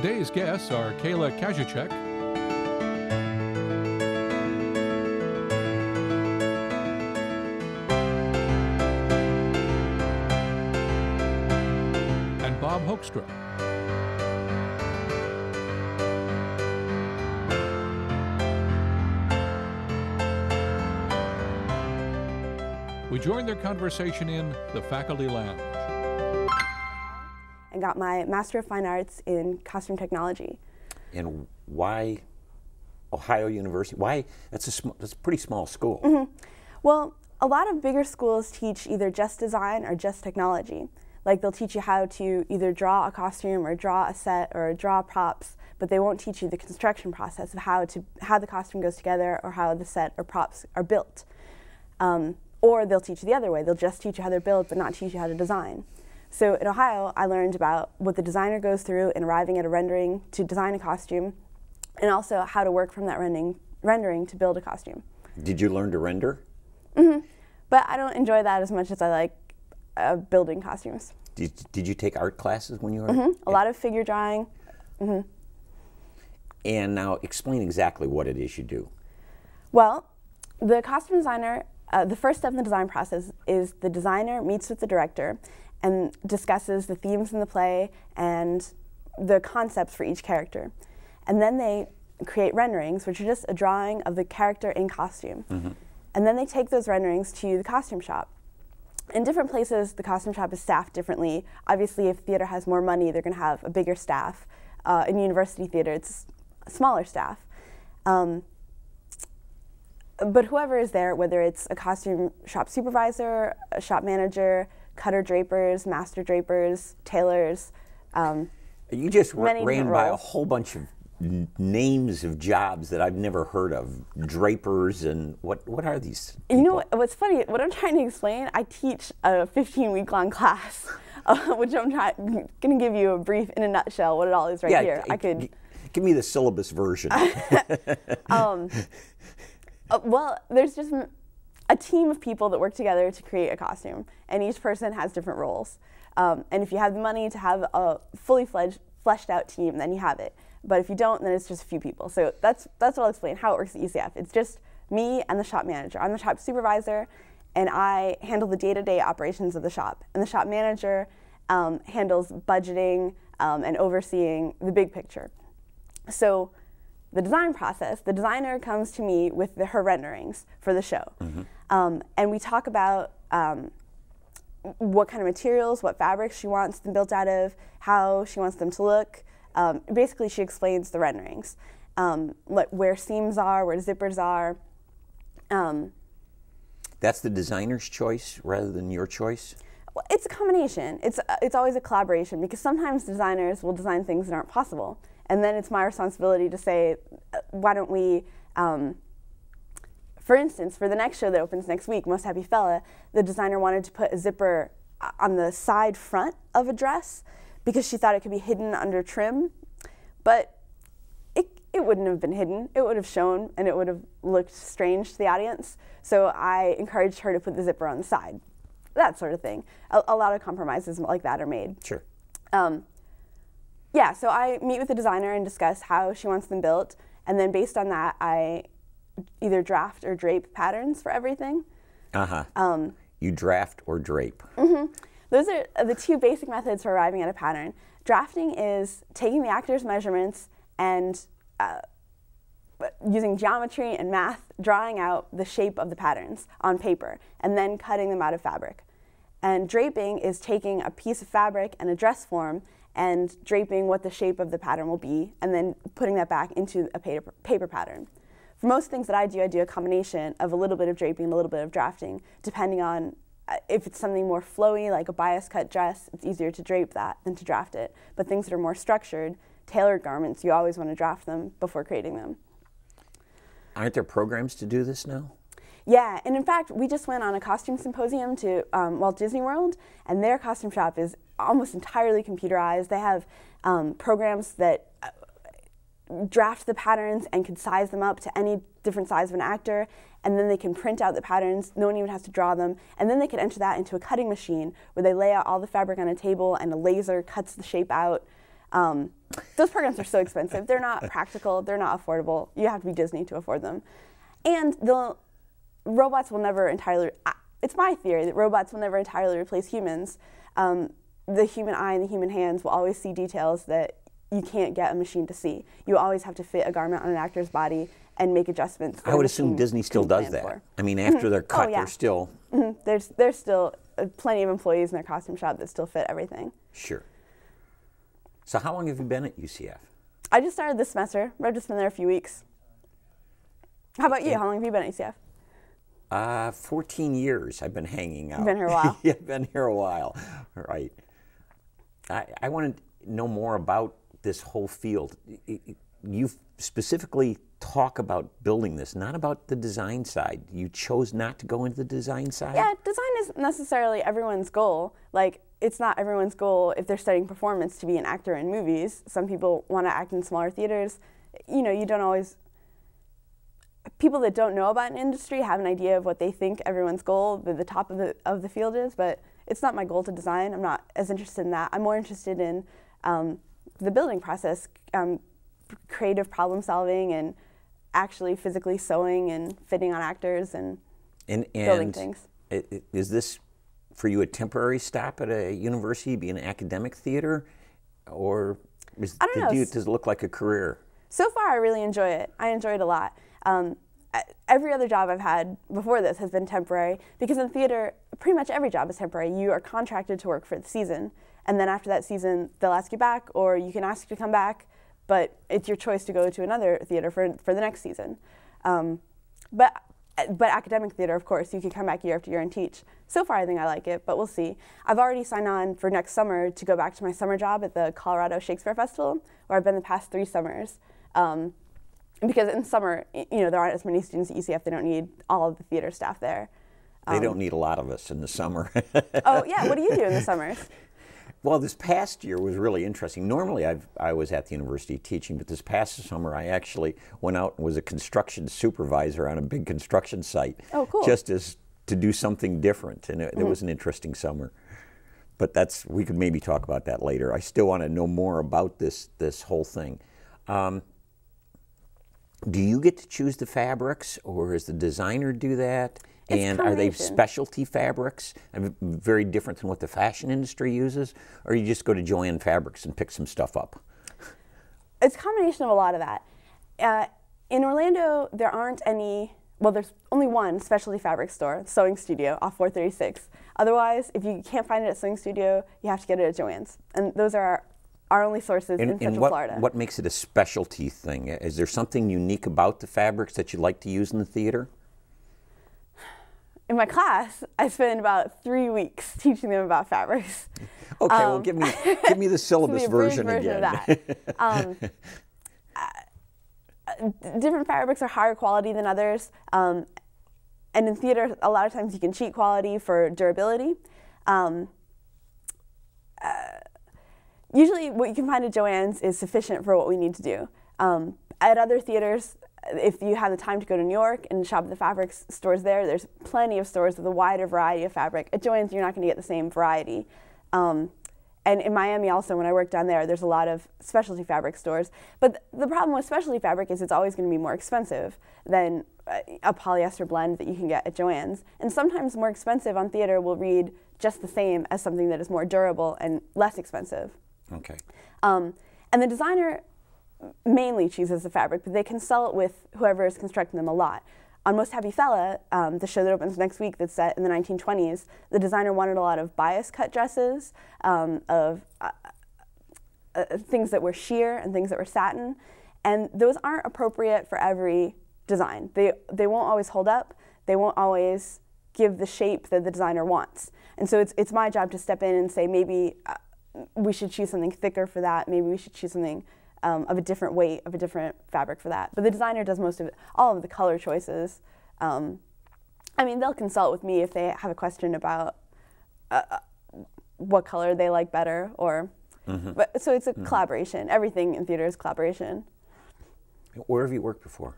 Today's guests are Kyla Kazuschyk, and Bob Hoekstra. We join their conversation in the faculty lounge. And got my Master of Fine Arts in Costume Technology. And why Ohio University? Why? That's a pretty small school. Mm-hmm. Well, a lot of bigger schools teach either just design or just technology. Like they'll teach you how to either draw a costume or draw a set or draw props, but they won't teach you the construction process of how the costume goes together or how the set or props are built. Or they'll teach you the other way. They'll just teach you how they're built but not teach you how to design. So in Ohio, I learned about what the designer goes through in arriving at a rendering to design a costume, and also how to work from that rendering to build a costume. Did you learn to render? Mm-hmm. But I don't enjoy that as much as I like building costumes. Did you take art classes when you were? Mm-hmm. A lot of figure drawing. Mm-hmm. And now explain exactly what it is you do. Well, the costume designer, the first step in the design process is the designer meets with the director and discusses the themes in the play and the concepts for each character. And then they create renderings, which are just a drawing of the character in costume. Mm-hmm. And then they take those renderings to the costume shop. In different places, the costume shop is staffed differently. Obviously, if theater has more money, they're going to have a bigger staff. In university theater, it's a smaller staff. But whoever is there, whether it's a costume shop supervisor, a shop manager, cutter drapers, master drapers, tailors. You just ran by a roles. whole bunch of names of jobs that I've never heard of. Drapers and what are these people? You know what's funny? What I'm trying to explain, I teach a 15-week-long class, which I'm going to give you a brief, in a nutshell, what it all is right here. I could give me the syllabus version. Well, there's just a team of people that work together to create a costume, and each person has different roles. And if you have the money to have a fully fleshed out team, then you have it. But if you don't, then it's just a few people. So that's what I'll explain how it works at UCF. It's just me and the shop manager. I'm the shop supervisor, and I handle the day-to-day operations of the shop. And the shop manager handles budgeting and overseeing the big picture. So the design process, the designer comes to me with her renderings for the show. Mm-hmm. And we talk about what kind of materials, what fabrics she wants them built out of, how she wants them to look. Basically, she explains the renderings, like where seams are, where zippers are. That's the designer's choice rather than your choice? Well, it's a combination. It's always a collaboration, because sometimes designers will design things that aren't possible. And then it's my responsibility to say, why don't we, for instance, for the next show that opens next week, Most Happy Fella, the designer wanted to put a zipper on the side front of a dress because she thought it could be hidden under trim, but it wouldn't have been hidden. It would have shown, and it would have looked strange to the audience. So I encouraged her to put the zipper on the side, that sort of thing. A lot of compromises like that are made. Sure. Yeah, so I meet with the designer and discuss how she wants them built, and then based on that, I either draft or drape patterns for everything. Uh-huh. You draft or drape. Mm-hmm. Those are the two basic methods for arriving at a pattern. Drafting is taking the actor's measurements and using geometry and math, drawing out the shape of the patterns on paper, and then cutting them out of fabric. And draping is taking a piece of fabric and a dress form and draping what the shape of the pattern will be, and then putting that back into a paper pattern. For most things that I do a combination of a little bit of draping and a little bit of drafting, depending on if it's something more flowy, like a bias cut dress, it's easier to drape that than to draft it. But things that are more structured, tailored garments, you always want to draft them before creating them. Aren't there programs to do this now? Yeah, and in fact, we just went on a costume symposium to Walt Disney World, and their costume shop is almost entirely computerized. They have programs that draft the patterns and can size them up to any different size of an actor, and then they can print out the patterns. No one even has to draw them, and then they can enter that into a cutting machine where they lay out all the fabric on a table and a laser cuts the shape out. Those programs are so expensive. They're not practical. They're not affordable. You have to be Disney to afford them. And the robots will never entirely, it's my theory that robots will never entirely replace humans. The human eye and the human hands will always see details that you can't get a machine to see. You always have to fit a garment on an actor's body and make adjustments. I would assume Disney still does that. For. I mean, after they're cut, they're still... There's still plenty of employees in their costume shop that still fit everything. Sure. So how long have you been at UCF? I just started this semester. I've just been there a few weeks. How about you? How long have you been at UCF? 14 years I've been hanging out. You've been here a while. Yeah, I've been here a while. Right. I want to know more about this whole field. You specifically talk about building this, not about the design side. You chose not to go into the design side? Yeah, design isn't necessarily everyone's goal. Like, it's not everyone's goal if they're studying performance to be an actor in movies. Some people want to act in smaller theaters. You know, you don't always... People that don't know about an industry have an idea of what they think everyone's goal, the top of the field is, but it's not my goal to design. I'm not as interested in that. I'm more interested in the building process, creative problem solving, and actually physically sewing and fitting on actors and building things. Is this for you a temporary stop at a university, be an academic theater, or does it look like a career? So far, I really enjoy it. I enjoy it a lot. Every other job I've had before this has been temporary, because in theater, pretty much every job is temporary. You are contracted to work for the season, and then after that season, they'll ask you back, or you can ask to come back, but it's your choice to go to another theater for the next season. But academic theater, of course, you can come back year after year and teach. So far, I think I like it, but we'll see. I've already signed on for next summer to go back to my summer job at the Colorado Shakespeare Festival, where I've been the past 3 summers. Because in summer, there aren't as many students at UCF. They don't need all of the theater staff there. They don't need a lot of us in the summer. Oh, yeah. What do you do in the summers? Well, this past year was really interesting. Normally, I was at the university teaching, but this past summer, I actually went out and was a construction supervisor on a big construction site. Oh, cool. Just as to do something different, and it was an interesting summer. But we could maybe talk about that later. I still want to know more about this whole thing. Do you get to choose the fabrics, or does the designer do that? And are they specialty fabrics, very different than what the fashion industry uses? Or you just go to Joann Fabrics and pick some stuff up? It's a combination of a lot of that. In Orlando, there aren't any, well, there's only one specialty fabric store, Sewing Studio, off 436. Otherwise, if you can't find it at Sewing Studio, you have to get it at Joann's. And those are our only sources in Central Florida. What makes it a specialty thing? Is there something unique about the fabrics that you like to use in the theater? In my class, I spend about 3 weeks teaching them about fabrics. Okay, well, give me the syllabus version again. Of that. Different fabrics are higher quality than others, and in theater, a lot of times you can cheat quality for durability. Usually, what you can find at Joann's is sufficient for what we need to do. At other theaters, if you have the time to go to New York and shop at the fabrics stores there's plenty of stores with a wider variety of fabric. At Joann's, you're not going to get the same variety. And in Miami also, when I worked down there's a lot of specialty fabric stores. But the problem with specialty fabric is it's always going to be more expensive than a polyester blend that you can get at Joann's. And sometimes more expensive on theater will read just the same as something that is more durable and less expensive. Okay. And the designer mainly chooses the fabric, but they can sell it with whoever is constructing them a lot. On Most Happy Fella, the show that opens next week that's set in the 1920s, the designer wanted a lot of bias cut dresses, of things that were sheer and things that were satin, and those aren't appropriate for every design. They won't always hold up. They won't always give the shape that the designer wants. And so it's my job to step in and say, maybe we should choose something thicker for that. Maybe we should choose something of a different weight, of a different fabric for that. But the designer does most of it, all of the color choices. I mean, they'll consult with me if they have a question about what color they like better, or. But so it's a collaboration. Everything in theater is collaboration. Where have you worked before?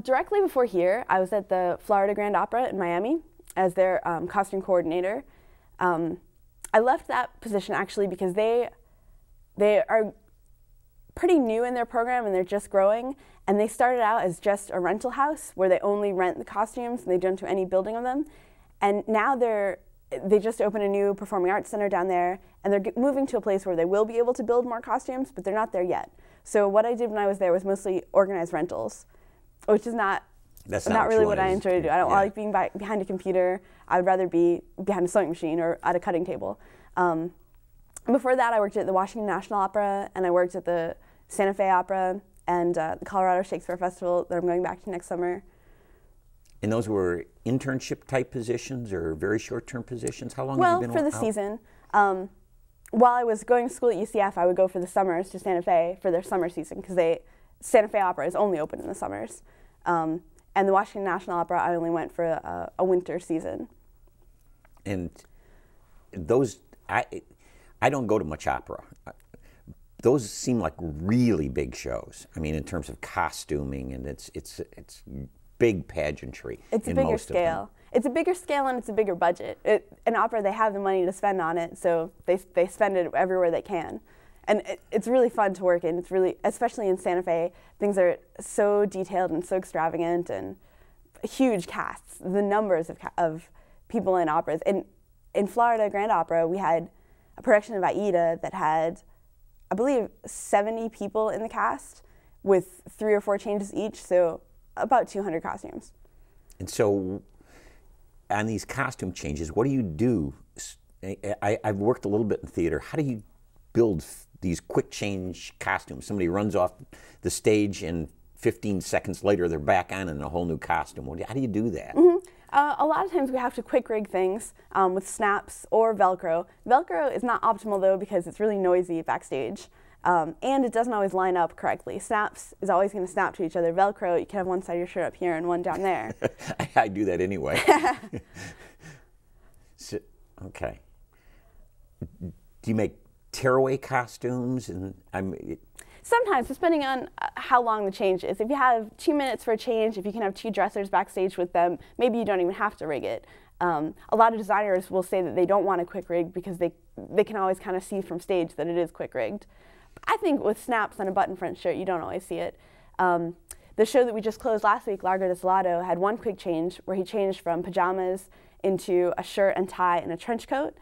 Directly before here, I was at the Florida Grand Opera in Miami as their costume coordinator. I left that position actually because they they are pretty new in their program and they're just growing. And they started out as just a rental house where they only rent the costumes and they don't do any building of them. And now they just opened a new performing arts center down there, and they're moving to a place where they will be able to build more costumes, but they're not there yet. So what I did when I was there was mostly organize rentals, which is not really what I enjoy to do. I don't like being behind a computer. I would rather be behind a sewing machine or at a cutting table. Before that, I worked at the Washington National Opera, and I worked at the Santa Fe Opera and the Colorado Shakespeare Festival that I'm going back to next summer. And those were internship type positions or very short-term positions? How long have you been for the season. While I was going to school at UCF, I would go for the summers to Santa Fe for their summer season, because Santa Fe Opera is only open in the summers. And the Washington National Opera, I only went for a winter season. And those, I don't go to much opera. Those seem like really big shows. I mean, in terms of costuming, and it's big pageantry. It's a bigger scale. It's a bigger scale and it's a bigger budget. An opera, they have the money to spend on it, so they spend it everywhere they can. And it's really fun to work in. It's really, especially in Santa Fe, things are so detailed and so extravagant, and huge casts. The numbers of people in operas. In Florida Grand Opera, we had a production of Aida that had, I believe, 70 people in the cast with 3 or 4 changes each, so about 200 costumes. And so on these costume changes, what do you do? I've worked a little bit in theater. How do you build these quick change costumes? Somebody runs off the stage and 15 seconds later they're back on in a whole new costume. How do you do that? Mm-hmm. A lot of times we have to quick rig things with snaps or Velcro. Velcro is not optimal though, because it's really noisy backstage. And it doesn't always line up correctly. Snaps is always going to snap to each other. Velcro, you can have one side of your shirt up here and one down there. I do that anyway. Okay. Do you make tearaway costumes? And Sometimes, depending on how long the change is. If you have 2 minutes for a change, if you can have 2 dressers backstage with them, maybe you don't even have to rig it. A lot of designers will say that they don't want a quick rig because they can always kind of see from stage that it is quick rigged. I think with snaps on a button front shirt, you don't always see it. The show that we just closed last week, Largo de Salado, had one quick change where he changed from pajamas into a shirt and tie and a trench coat.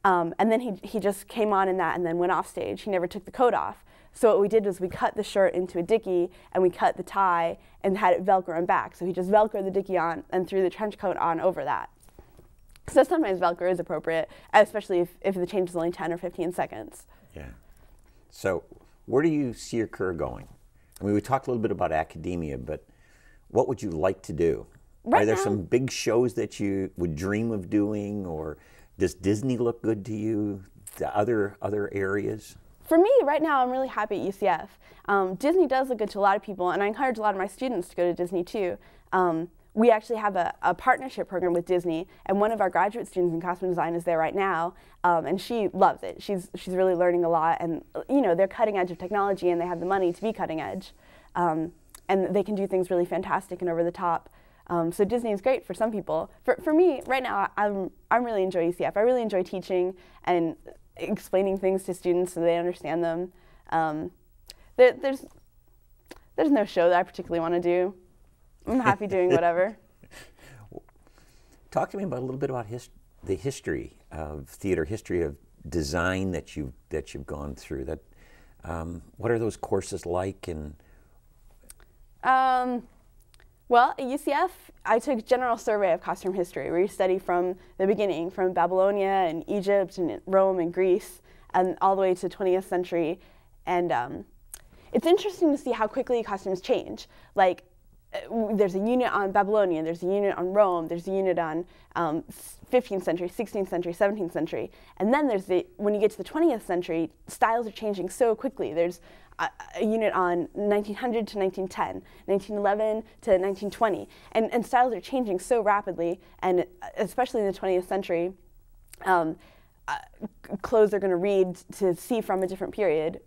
And then he just came on in that and then went off stage. He never took the coat off. So what we did was we cut the shirt into a dickie and we cut the tie and had it Velcro on back. So he just Velcroed the dickie on and threw the trench coat on over that. So sometimes Velcro is appropriate, especially if the change is only 10 or 15 seconds. Yeah. So where do you see your career going? I mean, we talked a little bit about academia, but what would you like to do? Are there some big shows that you would dream of doing, or does Disney look good to you? The other areas? For me, right now, I'm really happy at UCF. Disney does look good to a lot of people, and I encourage a lot of my students to go to Disney too. We actually have a partnership program with Disney, and one of our graduate students in costume design is there right now, and she loves it. She's really learning a lot, and they're cutting edge of technology, and they have the money to be cutting edge, and they can do things really fantastic and over the top. So Disney is great for some people. For me, right now, I'm really enjoy UCF. I really enjoy teaching and explaining things to students so they understand them. There's no show that I particularly want to do. I'm happy doing whatever. Talk to me about a little bit about the history of theater, history of design that you've gone through. What are those courses like? And well, at UCF, I took general survey of costume history, where you study from the beginning, from Babylonia and Egypt and Rome and Greece, and all the way to 20th century. And it's interesting to see how quickly costumes change. Like, there's a unit on Babylonia, there's a unit on Rome, there's a unit on 15th century, 16th century, 17th century. And then when you get to the 20th century, styles are changing so quickly. There's a unit on 1900 to 1910, 1911 to 1920. And styles are changing so rapidly, and especially in the 20th century, clothes are going to read to see from a different period,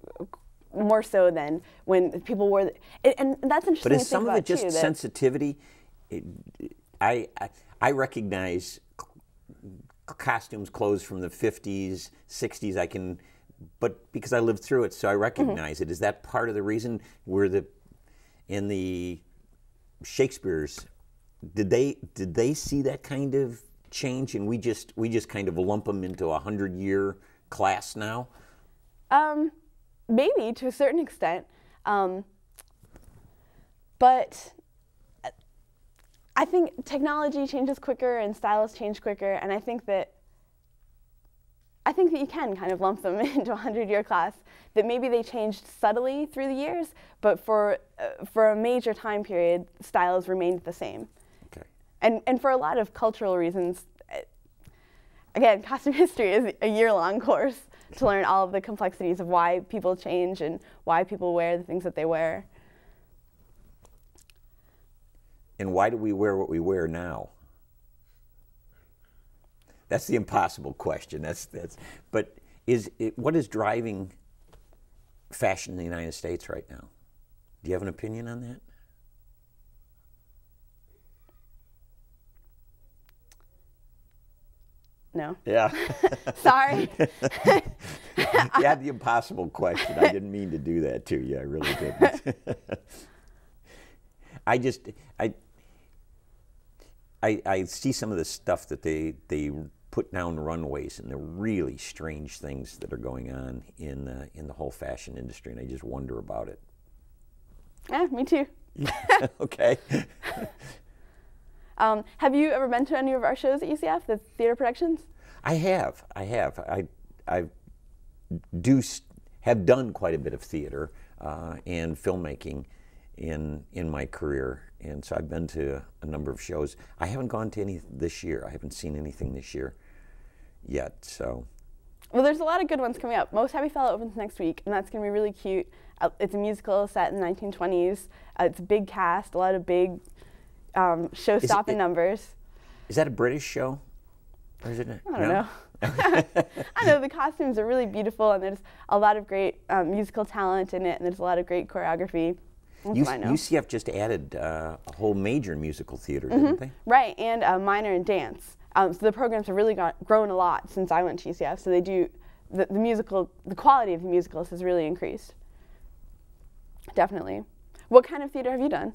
more so than when people wore and that's interesting. But is some of it just sensitivity? I recognize costumes, clothes from the 50s, 60s. I can but because I lived through it, so I recognize it. Is that part of the reason in the Shakespeare's, did they see that kind of change, and we just kind of lump them into a 100-year class now? Maybe to a certain extent, but I think technology changes quicker and styles change quicker, and I think that you can kind of lump them into a 100-year class. That maybe they changed subtly through the years, but for a major time period, styles remained the same. Okay. And for a lot of cultural reasons, again, costume history is a year-long course to learn all of the complexities of why people change and why people wear the things that they wear. And why do we wear what we wear now? That's the impossible question. But what is driving fashion in the United States right now? Do you have an opinion on that? No. Yeah. Sorry. You had the impossible question. I didn't mean to do that to you. I really didn't. I see some of the stuff that they put down runways and the really strange things that are going on in the whole fashion industry, and I just wonder about it. Yeah, me too. Okay. Have you ever been to any of our shows at UCF, the theater productions? I have. I have done quite a bit of theater and filmmaking in my career, and so I've been to a number of shows. I haven't gone to any this year. I haven't seen anything this year yet. So. Well, there's a lot of good ones coming up. Most Happy Fella opens next week, and that's going to be really cute. It's a musical set in the 1920s. It's a big cast, a lot of big show-stopping numbers. Is that a British show? Or is it I don't know. I know the costumes are really beautiful, and there's a lot of great musical talent in it, and there's a lot of great choreography. That's what I know. UCF just added a whole major in musical theater, didn't they? Right, and a minor in dance. So the programs have really grown a lot since I went to UCF. So they do the quality of the musicals has really increased. Definitely. What kind of theater have you done?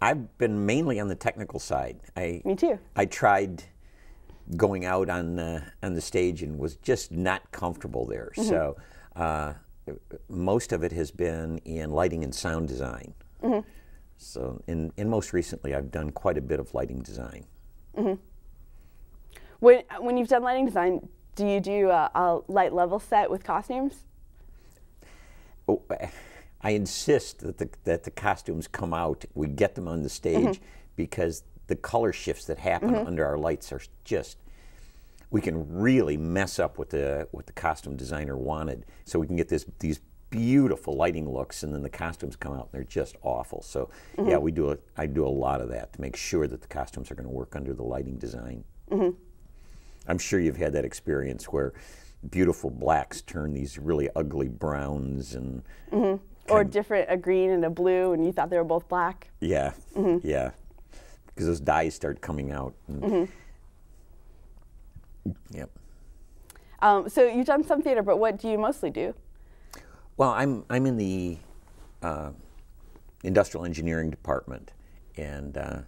I've been mainly on the technical side. Me too. I tried going out on the stage and was just not comfortable there. Mm-hmm. So most of it has been in lighting and sound design. Mm-hmm. So and most recently I've done quite a bit of lighting design. Mm-hmm. When you've done lighting design, do you do a light level set with costumes? Oh, I insist that the costumes come out, we get them on the stage, mm-hmm. because the color shifts that happen mm-hmm. under our lights are just, we can really mess up what the costume designer wanted. So we can get these beautiful lighting looks, and then the costumes come out and they're just awful. So mm-hmm. yeah, I do a lot of that to make sure that the costumes are going to work under the lighting design. Mm-hmm. I'm sure you've had that experience where beautiful blacks turn these really ugly browns and mm-hmm. Or a green and a blue, and you thought they were both black. Yeah, mm-hmm. yeah, because those dyes start coming out. And, mm-hmm. Yep. So you've done some theater, but what do you mostly do? Well, I'm in the industrial engineering department, and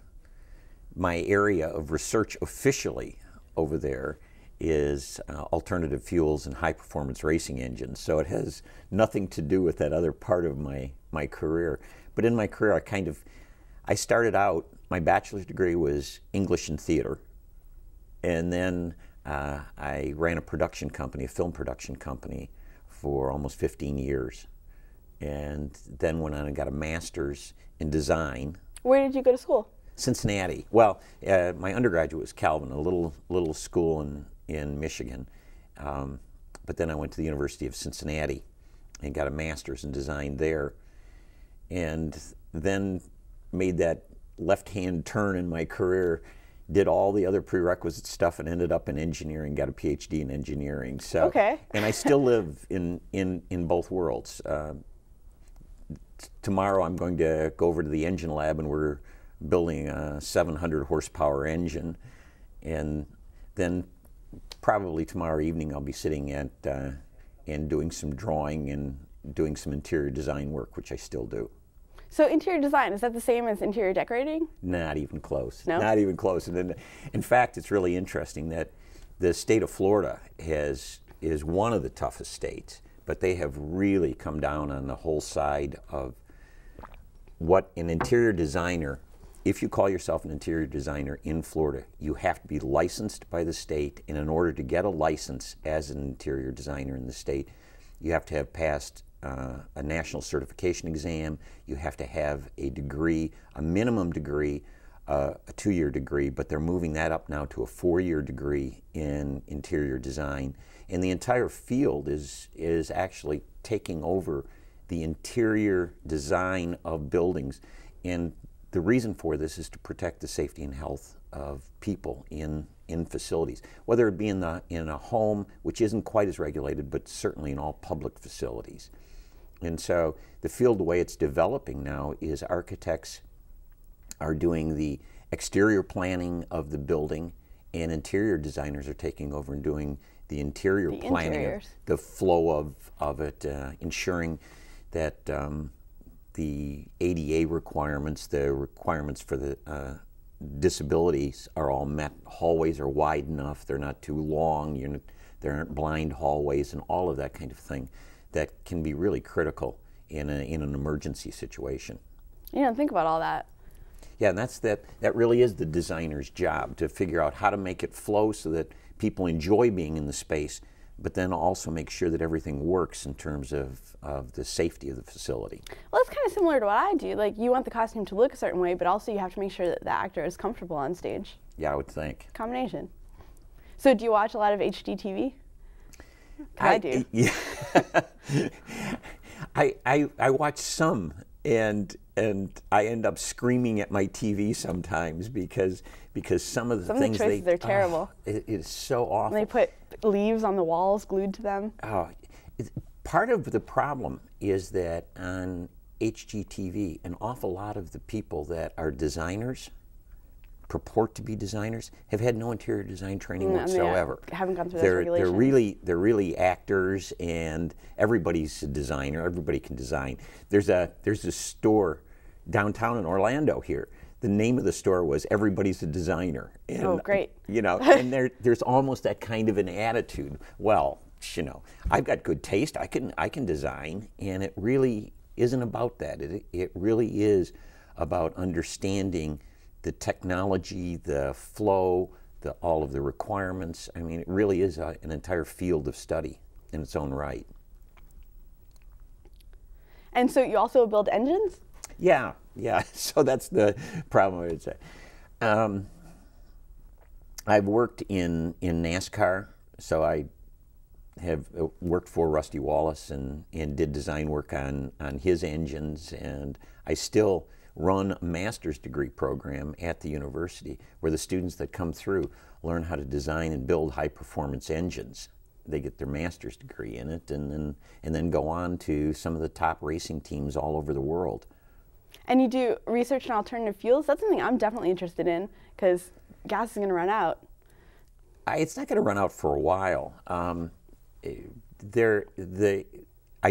my area of research officially over there is alternative fuels and high-performance racing engines. So it has nothing to do with that other part of my career. But in my career, I started out, my bachelor's degree was English and theater. And then I ran a production company, a film production company, for almost 15 years. And then went on and got a master's in design. Where did you go to school? Cincinnati. Well, my undergraduate was Calvin, a little school in Michigan. But then I went to the University of Cincinnati and got a master's in design there. And then made that left-hand turn in my career, did all the other prerequisite stuff, and ended up in engineering, got a Ph.D. in engineering. So, okay. And I still live in both worlds. Tomorrow I'm going to go over to the engine lab, and we're building a 700 horsepower engine. And then probably tomorrow evening I'll be sitting at and doing some drawing and doing some interior design work, which I still do. So interior design, is that the same as interior decorating? Not even close. No? Not even close. And then, in fact, it's really interesting that the state of Florida is one of the toughest states, but they have really come down on the whole side of what an interior designer, if you call yourself an interior designer in Florida, you have to be licensed by the state, and in order to get a license as an interior designer in the state, you have to have passed a national certification exam. You have to have a degree, a minimum degree, a 2-year degree, but they're moving that up now to a 4-year degree in interior design. And the entire field is actually taking over the interior design of buildings. And the reason for this is to protect the safety and health of people in facilities, whether it be in a home, which isn't quite as regulated, but certainly in all public facilities. And so the field, the way it's developing now, is architects are doing the exterior planning of the building, and interior designers are taking over and doing the interior planning, of the flow of it, ensuring that the ADA requirements, the requirements for the disabilities are all met. Hallways are wide enough, they're not too long, there aren't blind hallways, and all of that kind of thing that can be really critical in an emergency situation. You don't think about all that. Yeah, and that really is the designer's job, to figure out how to make it flow so that people enjoy being in the space, but then also make sure that everything works in terms of the safety of the facility. Well, it's kind of similar to what I do. Like, you want the costume to look a certain way, but also you have to make sure that the actor is comfortable on stage. Yeah, I would think. Combination. So do you watch a lot of HD TV? I do. Yeah. I watch some, and I end up screaming at my TV sometimes because some of the things they're terrible. It is so awful. And they put leaves on the walls glued to them. Oh, part of the problem is that on HGTV, an awful lot of the people that are designers, purport to be designers, have had no interior design training whatsoever. Haven't gone through those regulations. They're really actors, and everybody's a designer. Everybody can design. There's a store downtown in Orlando here. The name of the store was "Everybody's a Designer." And, oh, great! And there's almost that kind of an attitude. Well, I've got good taste. I can design, and it really isn't about that. It really is about understanding the technology, the flow, all of the requirements. I mean, it really is an entire field of study in its own right. And so you also build engines? Yeah. So that's the problem, I would say. I've worked in NASCAR, so I have worked for Rusty Wallace and did design work on his engines, and I still run a master's degree program at the university where the students that come through learn how to design and build high-performance engines. They get their master's degree in it, and then go on to some of the top racing teams all over the world. And you do research in alternative fuels? That's something I'm definitely interested in, because gas is going to run out. It's not going to run out for a while. I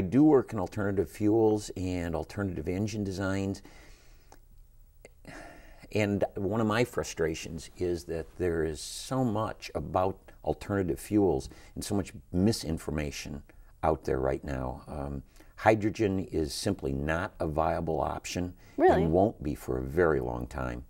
do work in alternative fuels and alternative engine designs. And one of my frustrations is that there is so much about alternative fuels and so much misinformation out there right now. Hydrogen is simply not a viable option. Really? And won't be for a very long time.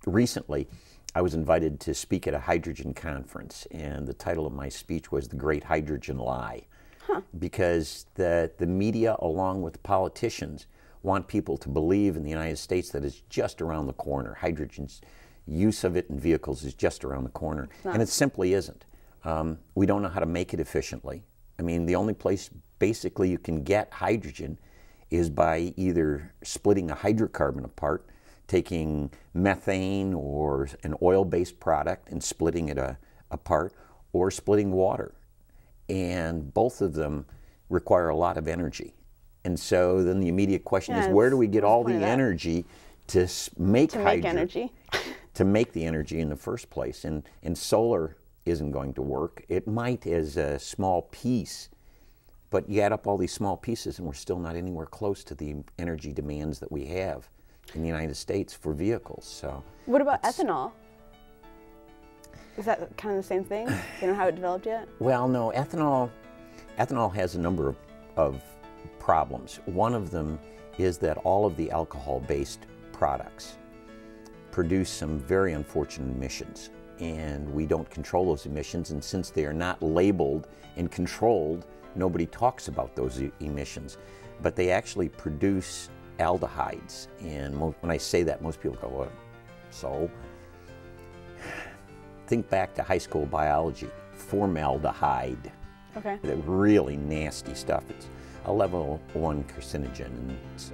Recently, I was invited to speak at a hydrogen conference, and the title of my speech was "The Great Hydrogen Lie." Huh. Because the media, along with the politicians, want people to believe in the United States that it's just around the corner. Hydrogen's use of it in vehicles is just around the corner. And it simply isn't. We don't know how to make it efficiently. I mean, the only place basically you can get hydrogen is by either splitting a hydrocarbon apart, taking methane or an oil-based product and splitting it apart, or splitting water. And both of them require a lot of energy. And so then the immediate question is, where do we get all the energy to make hydrogen? To make the energy in the first place. And solar isn't going to work. It might as a small piece But you add up all these small pieces and we're still not anywhere close to the energy demands that we have in the United States for vehicles. So what about ethanol? Is that kind of the same thing? You don't know how it developed yet? Well, no, ethanol has a number of problems. One of them is that all of the alcohol-based products produce some very unfortunate emissions, and we don't control those emissions, and since they are not labeled and controlled, nobody talks about those emissions. But they actually produce aldehydes, and when I say that, most people go, well, so? Think back to high school biology, formaldehyde. Okay. Really nasty stuff. It's a level 1 carcinogen. And so